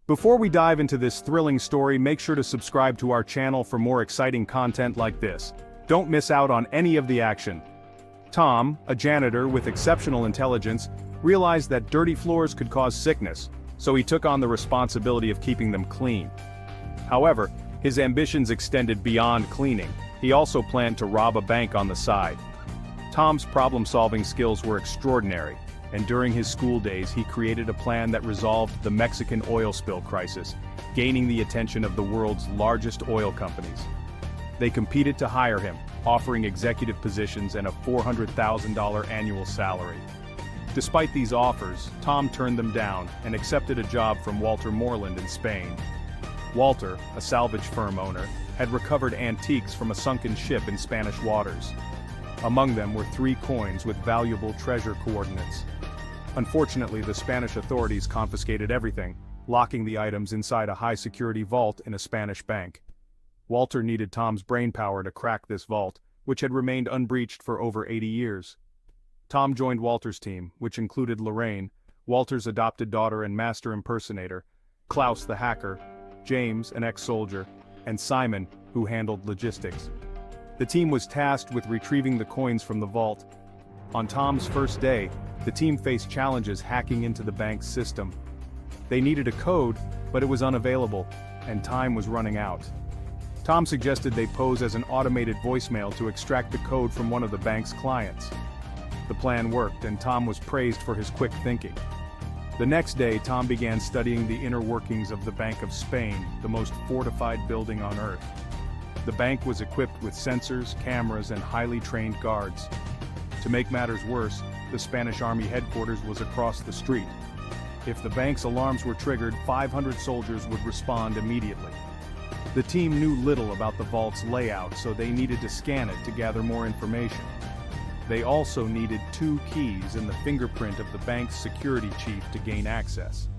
Before we dive into this thrilling story, make sure to subscribe to our channel for more exciting content like this. Don't miss out on any of the action. Tom, a janitor with exceptional intelligence, realized that dirty floors could cause sickness, so he took on the responsibility of keeping them clean. However, his ambitions extended beyond cleaning. He also planned to rob a bank on the side. Tom's problem-solving skills were extraordinary, and during his school days he created a plan that resolved the Mexican oil spill crisis, gaining the attention of the world's largest oil companies. They competed to hire him, offering executive positions and a $400,000 annual salary. Despite these offers, Tom turned them down and accepted a job from Walter Moreland in Spain. Walter, a salvage firm owner, had recovered antiques from a sunken ship in Spanish waters. Among them were 3 coins with valuable treasure coordinates. Unfortunately, the Spanish authorities confiscated everything, locking the items inside a high-security vault in a Spanish bank. Walter needed Tom's brainpower to crack this vault, which had remained unbreached for over 80 years. Tom joined Walter's team, which included Lorraine, Walter's adopted daughter and master impersonator, Klaus the hacker, James, an ex-soldier, and Simon, who handled logistics. The team was tasked with retrieving the coins from the vault. On Tom's first day, the team faced challenges hacking into the bank's system. They needed a code, but it was unavailable, and time was running out. Tom suggested they pose as an automated voicemail to extract the code from one of the bank's clients. The plan worked, and Tom was praised for his quick thinking. The next day, Tom began studying the inner workings of the Bank of Spain, the most fortified building on Earth. The bank was equipped with sensors, cameras, and highly trained guards. To make matters worse, the Spanish Army headquarters was across the street. If the bank's alarms were triggered, 500 soldiers would respond immediately. The team knew little about the vault's layout, so they needed to scan it to gather more information. They also needed 2 keys and the fingerprint of the bank's security chief to gain access.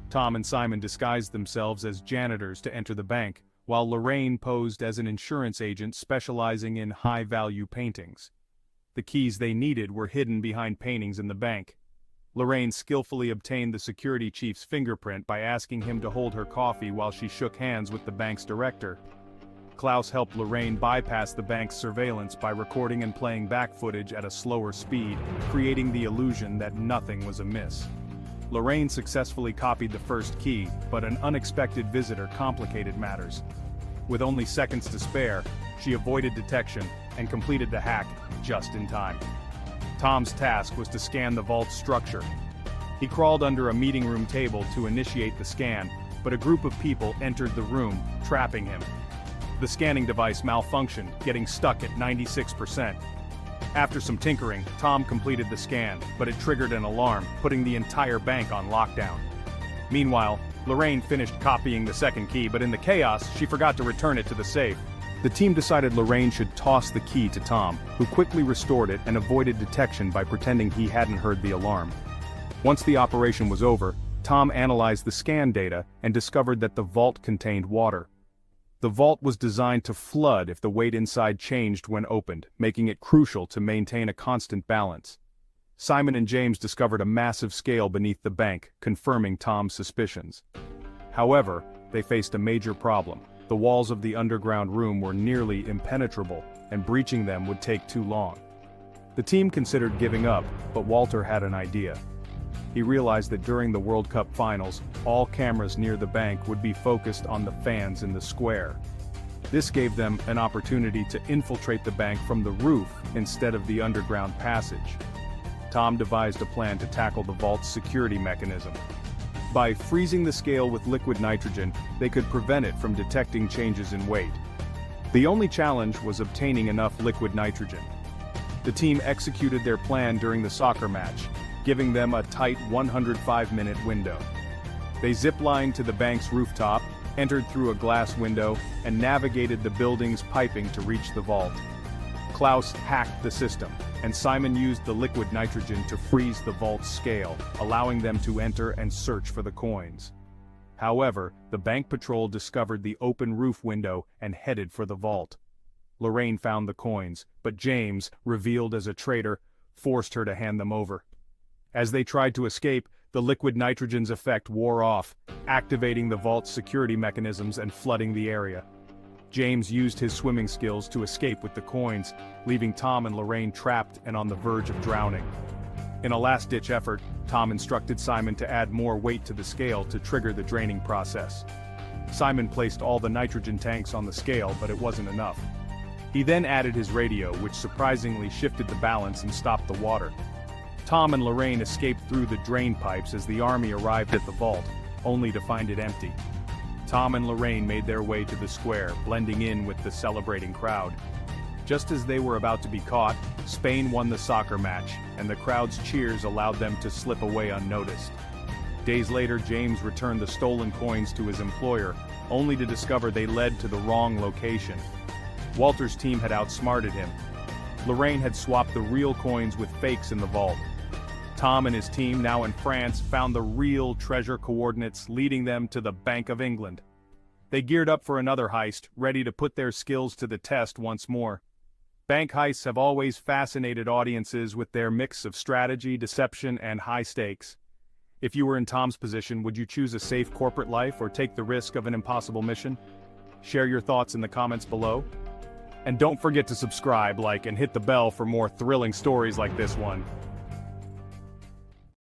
Tom and Simon disguised themselves as janitors to enter the bank, while Lorraine posed as an insurance agent specializing in high-value paintings. The keys they needed were hidden behind paintings in the bank. Lorraine skillfully obtained the security chief's fingerprint by asking him to hold her coffee while she shook hands with the bank's director. Klaus helped Lorraine bypass the bank's surveillance by recording and playing back footage at a slower speed, creating the illusion that nothing was amiss. Lorraine successfully copied the first key, but an unexpected visitor complicated matters. With only seconds to spare, she avoided detection and completed the hack just in time. Tom's task was to scan the vault's structure. He crawled under a meeting room table to initiate the scan, but a group of people entered the room, trapping him. The scanning device malfunctioned, getting stuck at 96%. After some tinkering, Tom completed the scan, but it triggered an alarm, putting the entire bank on lockdown. Meanwhile, Lorraine finished copying the second key, but in the chaos, she forgot to return it to the safe. The team decided Lorraine should toss the key to Tom, who quickly restored it and avoided detection by pretending he hadn't heard the alarm. Once the operation was over, Tom analyzed the scan data and discovered that the vault contained water. The vault was designed to flood if the weight inside changed when opened, making it crucial to maintain a constant balance. Simon and James discovered a massive scale beneath the bank, confirming Tom's suspicions. However, they faced a major problem. The walls of the underground room were nearly impenetrable, and breaching them would take too long. The team considered giving up, but Walter had an idea. He realized that during the World Cup finals, all cameras near the bank would be focused on the fans in the square. This gave them an opportunity to infiltrate the bank from the roof instead of the underground passage. Tom devised a plan to tackle the vault's security mechanism. By freezing the scale with liquid nitrogen, they could prevent it from detecting changes in weight. The only challenge was obtaining enough liquid nitrogen. The team executed their plan during the soccer match, giving them a tight 105-minute window. They ziplined to the bank's rooftop, entered through a glass window, and navigated the building's piping to reach the vault. Klaus hacked the system, and Simon used the liquid nitrogen to freeze the vault's scale, allowing them to enter and search for the coins. However, the bank patrol discovered the open roof window and headed for the vault. Lorraine found the coins, but James, revealed as a traitor, forced her to hand them over. As they tried to escape, the liquid nitrogen's effect wore off, activating the vault's security mechanisms and flooding the area. James used his swimming skills to escape with the coins, leaving Tom and Lorraine trapped and on the verge of drowning. In a last-ditch effort, Tom instructed Simon to add more weight to the scale to trigger the draining process. Simon placed all the nitrogen tanks on the scale, but it wasn't enough. He then added his radio, which surprisingly shifted the balance and stopped the water. Tom and Lorraine escaped through the drain pipes as the army arrived at the vault, only to find it empty. Tom and Lorraine made their way to the square, blending in with the celebrating crowd. Just as they were about to be caught, Spain won the soccer match, and the crowd's cheers allowed them to slip away unnoticed. Days later, James returned the stolen coins to his employer, only to discover they led to the wrong location. Walter's team had outsmarted him. Lorraine had swapped the real coins with fakes in the vault. Tom and his team, now in France, found the real treasure coordinates, leading them to the Bank of England. They geared up for another heist, ready to put their skills to the test once more. Bank heists have always fascinated audiences with their mix of strategy, deception, and high stakes. If you were in Tom's position, would you choose a safe corporate life or take the risk of an impossible mission? Share your thoughts in the comments below. And don't forget to subscribe, like, and hit the bell for more thrilling stories like this one.